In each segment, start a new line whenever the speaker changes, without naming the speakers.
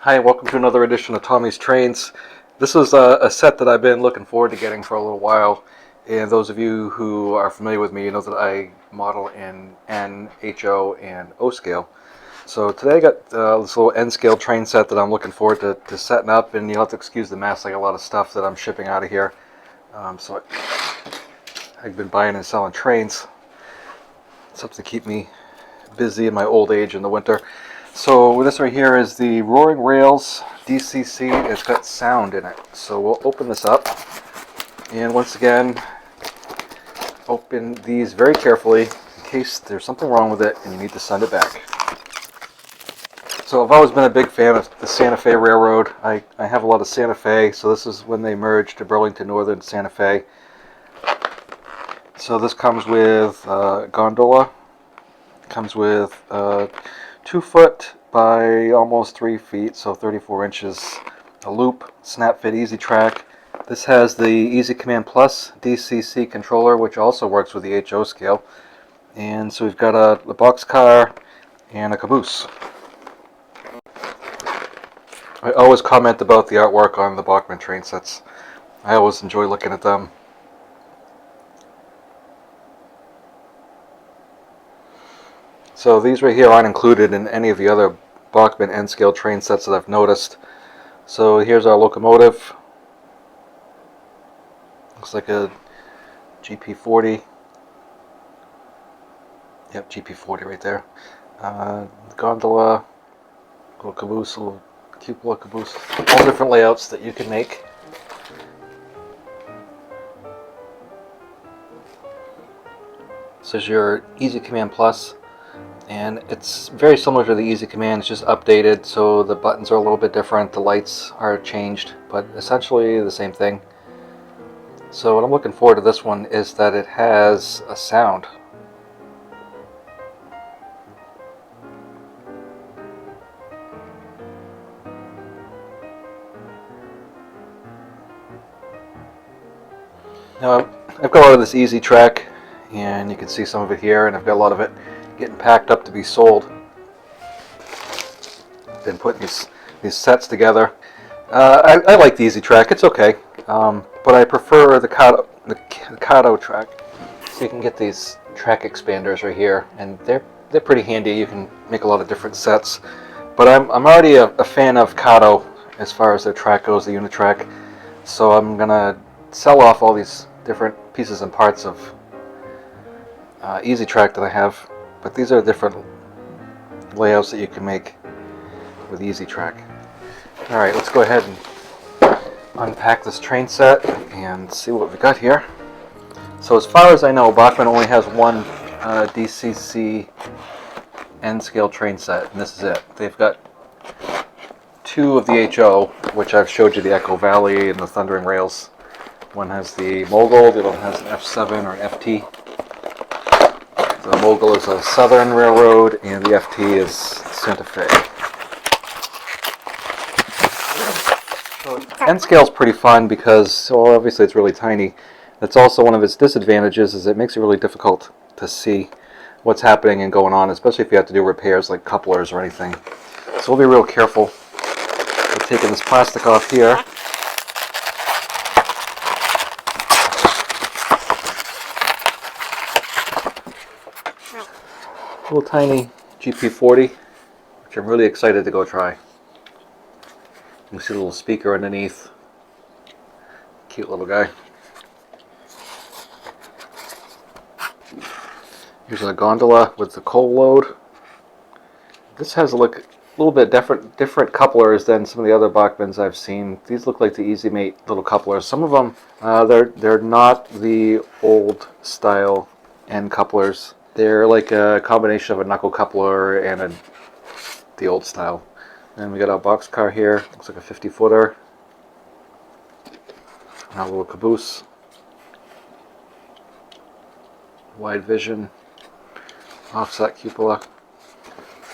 Hi, welcome to another edition of Tommy's Trains. This is a set that I've been looking forward to getting for a little while. And those of you who are familiar with me, you know that I model in N, HO, and O scale. So today I got this little N scale train set that I'm looking forward to setting up. And you'll have to excuse the mess. I got a lot of stuff that I'm shipping out of here. I've been buying and selling trains. Something to keep me busy in my old age in the winter. So this right here is the Roaring Rails DCC. It's got sound in it. So we'll open this up. And once again, open these very carefully in case there's something wrong with it and you need to send it back. So I've always been a big fan of the Santa Fe Railroad. I have a lot of Santa Fe. So this is when they merged to Burlington Northern Santa Fe. So this comes with gondola. It comes with 2 foot by almost 3 feet, so 34 inches, a loop, snap fit easy track. This has the Easy Command Plus DCC controller, which also works with the HO scale. And so we've got a boxcar and a caboose. I always comment about the artwork on the Bachmann train sets. I always enjoy looking at them. So these right here aren't included in any of the other Bachmann N-scale train sets that I've noticed. So here's our locomotive. Looks like a GP40. Yep, GP40 right there. Gondola, little caboose, little cupola caboose. All different layouts that you can make. This is your Easy Command Plus. And it's very similar to the Easy Command, it's just updated, so the buttons are a little bit different, the lights are changed, but essentially the same thing. So what I'm looking forward to this one is that it has a sound. Now I've got a lot of this easy track, and you can see some of it here, and I've got a lot of it getting packed up to be sold. Been putting these sets together. I like the easy track, it's okay, but I prefer the Kato track. So you can get these track expanders right here, and they're pretty handy. You can make a lot of different sets. But I'm already a fan of Kato as far as their track goes, the unit track. So I'm gonna sell off all these different pieces and parts of easy track that I have. But these are different layouts that you can make with Easy Track. Alright, let's go ahead and unpack this train set and see what we got here. So as far as I know, Bachmann only has one DCC N-scale train set, and this is it. They've got 2 of the HO, which I've showed you, the Echo Valley and the Thundering Rails. One has the Mogul, the other one has an F7 or an FT. The Mogul is a Southern Railroad, and the FT is Santa Fe. So N-scale is pretty fun because, well, obviously it's really tiny. That's also one of its disadvantages, is it makes it really difficult to see what's happening and going on, especially if you have to do repairs like couplers or anything. So we'll be real careful with taking this plastic off here. Little tiny GP40, which I'm really excited to go try. You can see a little speaker underneath. Cute little guy. Here's a gondola with the coal load. This has a little bit different couplers than some of the other Bachmanns I've seen. These look like the Easy Mate little couplers. Some of them, they're not the old style N couplers. They're like a combination of a knuckle coupler and the old style. And we got our boxcar here. Looks like a 50-footer. Our little caboose. Wide vision. Offset cupola.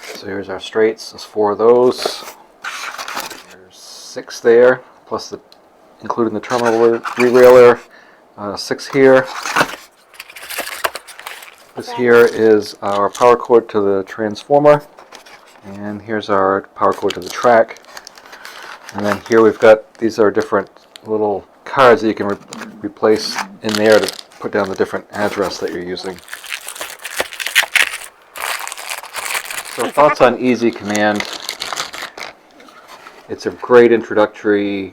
So here's our straights. There's 4 of those. There's 6 there, plus including the terminal re-railer. 6 here. This here is our power cord to the transformer, and here's our power cord to the track. And then here we've got, these are different little cards that you can replace in there to put down the different address that you're using. So thoughts on Easy Command. It's a great introductory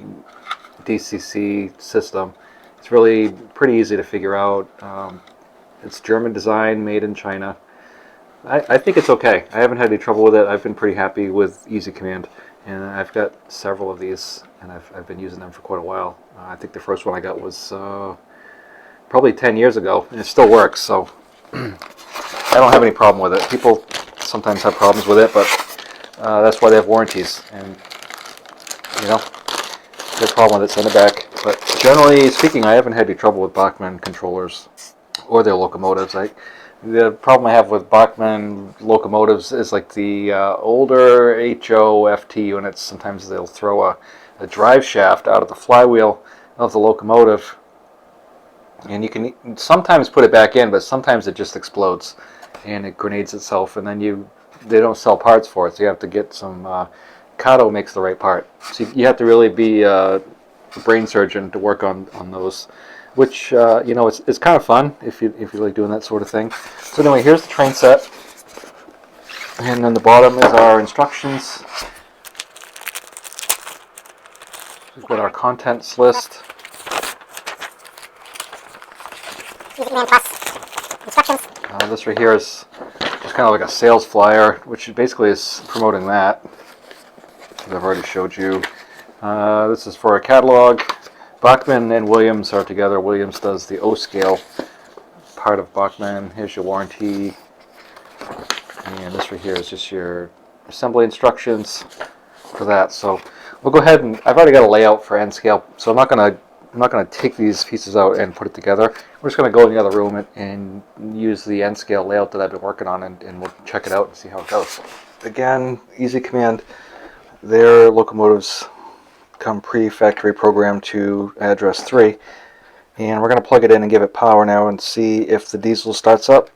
DCC system. It's really pretty easy to figure out. It's German design, made in China. I think it's okay. I haven't had any trouble with it. I've been pretty happy with Easy Command, and I've got several of these, and I've been using them for quite a while. I think the first one I got was probably 10 years ago, and it still works, so I don't have any problem with it. People sometimes have problems with it, but that's why they have warranties, and you know, if you have a problem with it, send it back. But generally speaking, I haven't had any trouble with Bachmann controllers or their locomotives. The problem I have with Bachmann locomotives is like the older HO-FT units. Sometimes they'll throw a drive shaft out of the flywheel of the locomotive, and you can sometimes put it back in, but sometimes it just explodes and it grenades itself, and then they don't sell parts for it, so you have to get some. Kato makes the right part, so you have to really be a brain surgeon to work on those, which you know, it's kind of fun if you like doing that sort of thing. So anyway, here's the train set, and then the bottom is our instructions. We've got our contents list. Easy Command Plus instructions. This right here is just kind of like a sales flyer, which basically is promoting that. I've already showed you. This is for a catalog. Bachmann and Williams are together. Williams does the O scale part of Bachmann. Here's your warranty. And this right here is just your assembly instructions for that. So we'll go ahead and I've already got a layout for N scale, so I'm not gonna take these pieces out and put it together. We're just gonna go in the other room and use the N scale layout that I've been working on, and we'll check it out and see how it goes. Again, Easy Command. Their locomotives come pre-factory programmed to address 3, and we're going to plug it in and give it power now and see if the diesel starts up.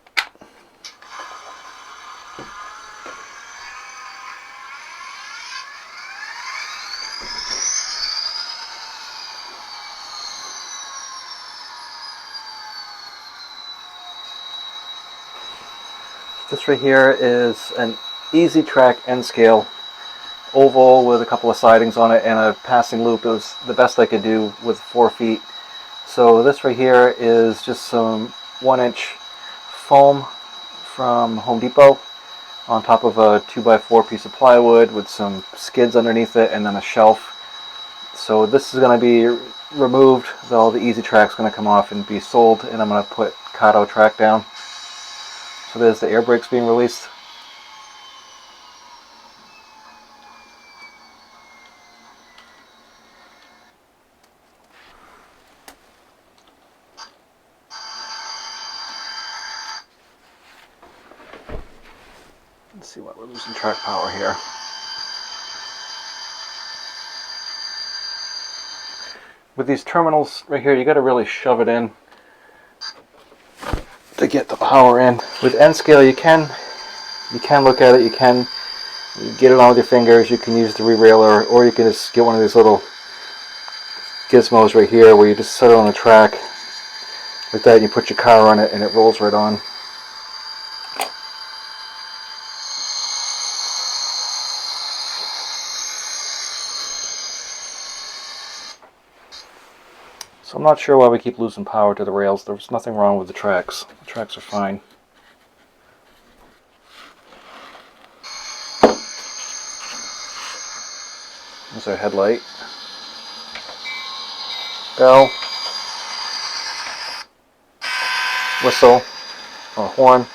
This right here is an Easy Track N scale oval with a couple of sidings on it and a passing loop. It was the best I could do with 4 feet. So this right here is just some 1-inch foam from Home Depot on top of a 2x4 piece of plywood with some skids underneath it and then a shelf. So this is going to be removed. All the Easy Track's going to come off and be sold, and I'm going to put Kato track down. So there's the air brakes being released. Let's see what we're losing track power here. With these terminals right here, you got to really shove it in to get the power in. With N scale, you can look at it. You can get it on with your fingers. You can use the re-railer, or you can just get one of these little gizmos right here where you just set it on the track like that, and you put your car on it, and it rolls right on. So I'm not sure why we keep losing power to the rails. There's nothing wrong with the tracks. The tracks are fine. There's our headlight. Bell. Whistle. Or horn.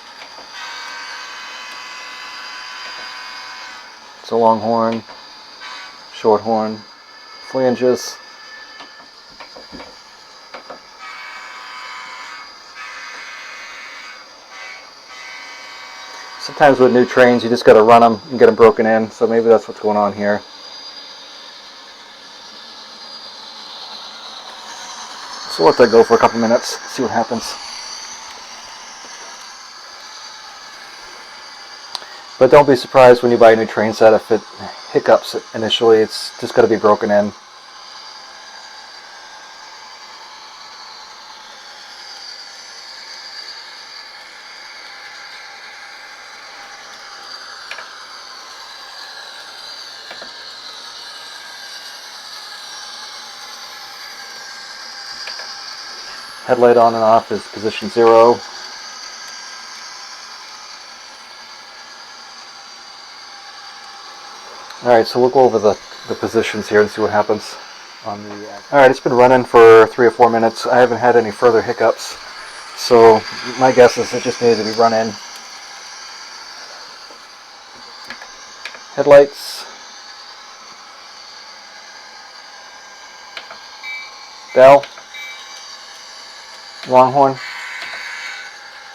It's a long horn. Short horn. Flanges. Sometimes with new trains, you just got to run them and get them broken in, so maybe that's what's going on here. So we'll let that go for a couple minutes, see what happens. But don't be surprised when you buy a new train set if it hiccups initially. It's just got to be broken in. Headlight on and off is position 0. Alright, so we'll go over the positions here and see what happens on the... Alright, it's been running for 3 or 4 minutes. I haven't had any further hiccups, so my guess is it just needed to be run in. Headlights. Bell. Longhorn.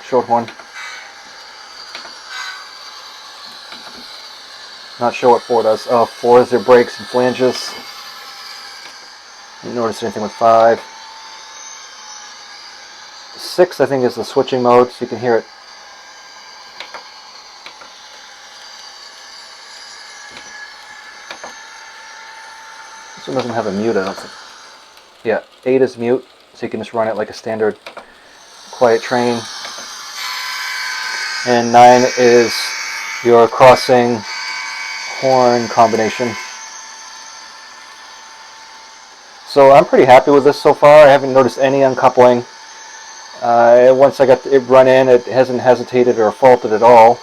Shorthorn. Not sure what 4 does. 4 is their brakes and flanges. Didn't notice anything with 5. 6, I think, is the switching mode, so you can hear it. This one doesn't have a mute, I don't think. Yeah, 8 is mute, so you can just run it like a standard quiet train. And 9 is your crossing horn combination. So I'm pretty happy with this so far. I haven't noticed any uncoupling. Once I got it run in, it hasn't hesitated or faulted at all.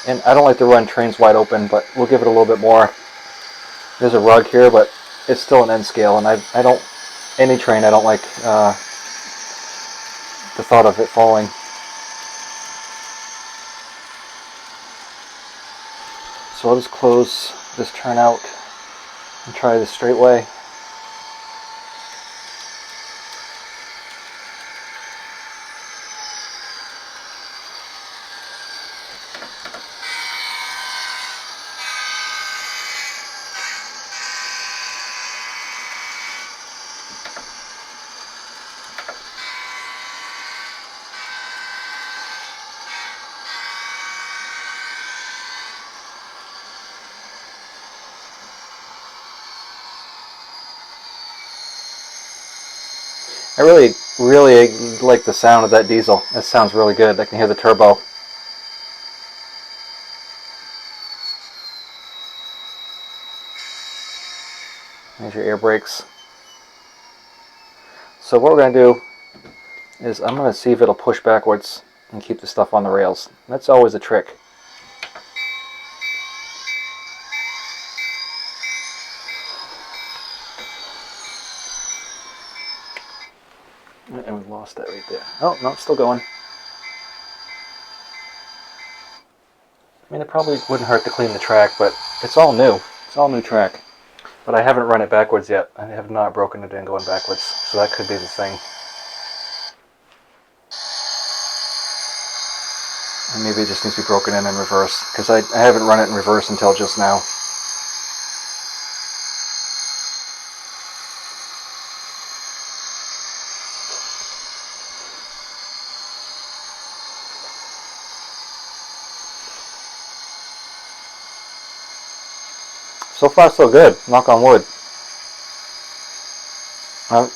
And I don't like to run trains wide open, but we'll give it a little bit more. There's a rug here, but it's still an N scale, and I don't, any train I don't like the thought of it falling. So I'll just close this turnout and try the straight way. I really like the sound of that diesel. It sounds really good. I can hear the turbo. There's your air brakes. So what we're going to do is I'm going to see if it'll push backwards and keep the stuff on the rails. That's always a trick. And we lost that right there. Oh, no, it's still going. I mean, it probably wouldn't hurt to clean the track, but it's all new. It's all new track. But I haven't run it backwards yet. I have not broken it in going backwards, so that could be the thing. And maybe it just needs to be broken in reverse, because I haven't run it in reverse until just now. So far, so good. Knock on wood.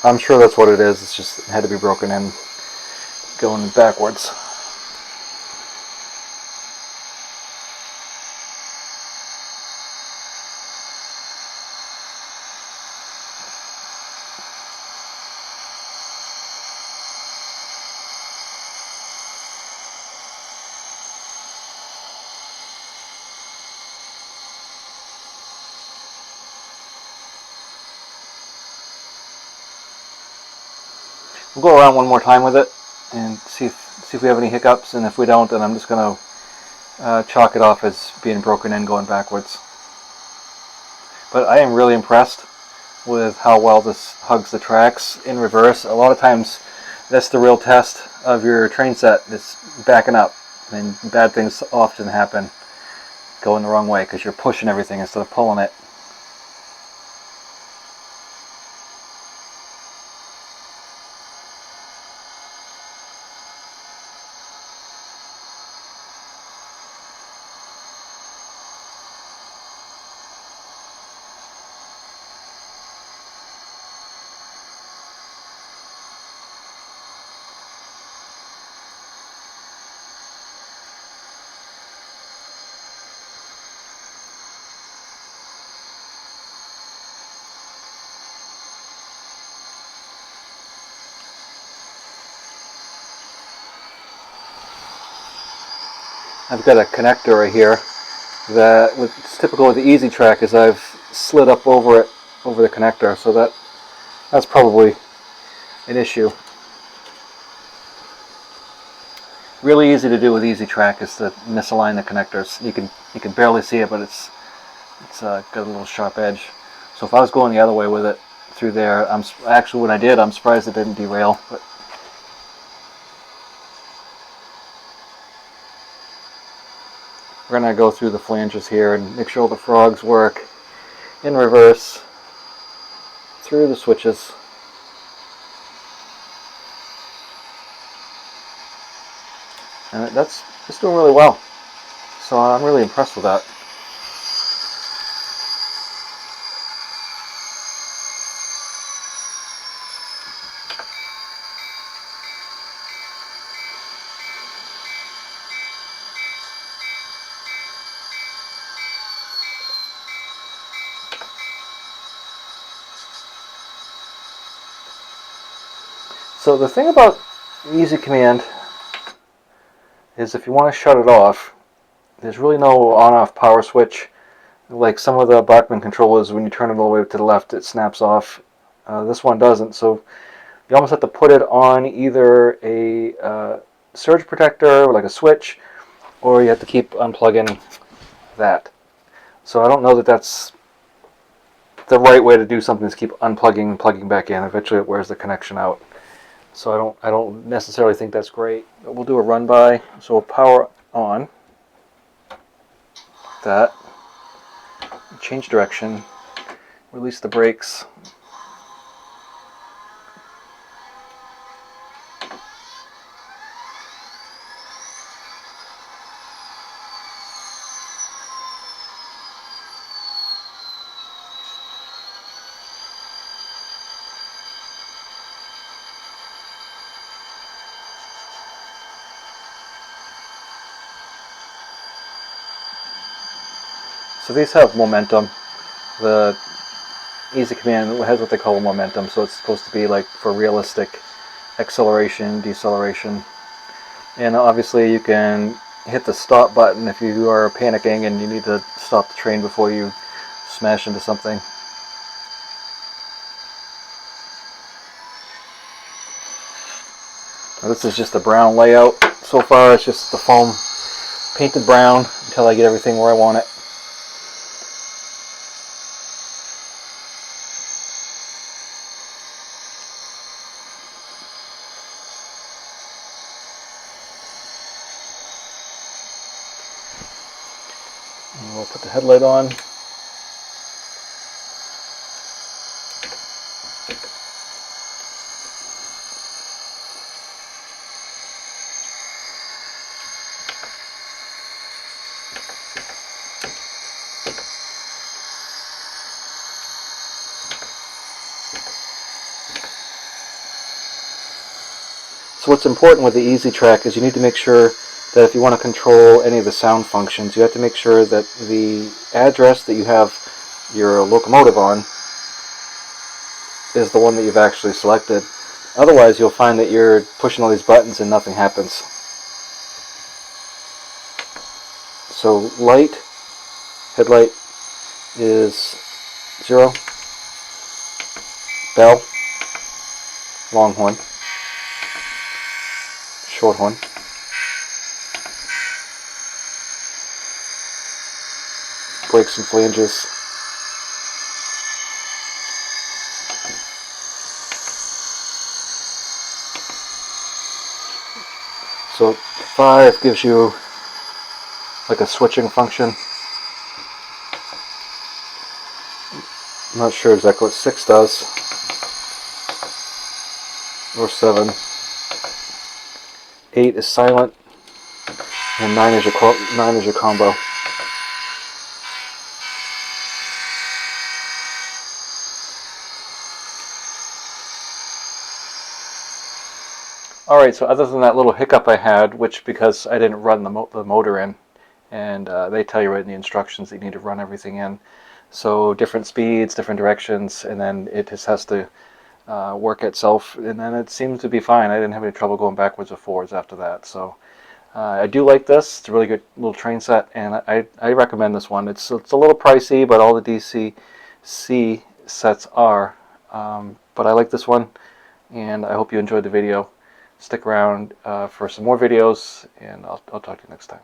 I'm sure that's what it is. It's just it had to be broken in going backwards. We'll go around one more time with it and see if we have any hiccups, and if we don't, then I'm just going to chalk it off as being broken in going backwards. But I am really impressed with how well this hugs the tracks in reverse. A lot of times that's the real test of your train set. It's backing up, and bad things often happen going the wrong way because you're pushing everything instead of pulling it. I've got a connector right here that it's typical with the Easy Track is I've slid up over it, over the connector, so that's probably an issue. Really easy to do with Easy Track is to misalign the connectors. You can barely see it, but it's got a little sharp edge. So if I was going the other way with it through there, actually when I did, I'm surprised it didn't derail. But we're going to go through the flanges here and make sure all the frogs work in reverse through the switches. And that's doing really well. So I'm really impressed with that. So the thing about Easy Command is if you want to shut it off, there's really no on-off power switch. Like some of the Bachmann controllers, when you turn it all the way to the left, it snaps off. This one doesn't, so you almost have to put it on either a surge protector, like a switch, or you have to keep unplugging that. So I don't know that that's the right way to do something, is keep unplugging and plugging back in. Eventually it wears the connection out. So I don't necessarily think that's great. But we'll do a run by. So we'll power on that, change direction, release the brakes. So these have momentum. The Easy Command has what they call momentum, so it's supposed to be like for realistic acceleration, deceleration. And obviously you can hit the stop button if you are panicking and you need to stop the train before you smash into something. Now this is just a brown layout. So far it's just the foam painted brown until I get everything where I want it. And we'll put the headlight on. So what's important with the Easy Track is you need to make sure that if you want to control any of the sound functions, you have to make sure that the address that you have your locomotive on is the one that you've actually selected. Otherwise you'll find that you're pushing all these buttons and nothing happens. So light, headlight is 0, bell, longhorn, shorthorn, brakes and flanges, so 5 gives you like a switching function. I'm not sure exactly what 6 does, or 7. 8 is silent, and 9 is your combo. Alright, so other than that little hiccup I had, which because I didn't run the motor in, and they tell you right in the instructions that you need to run everything in. So different speeds, different directions, and then it just has to work itself, and then it seems to be fine. I didn't have any trouble going backwards or forwards after that. So I do like this. It's a really good little train set, and I recommend this one. It's a little pricey, but all the DCC sets are. But I like this one, and I hope you enjoyed the video. Stick around for some more videos, and I'll talk to you next time.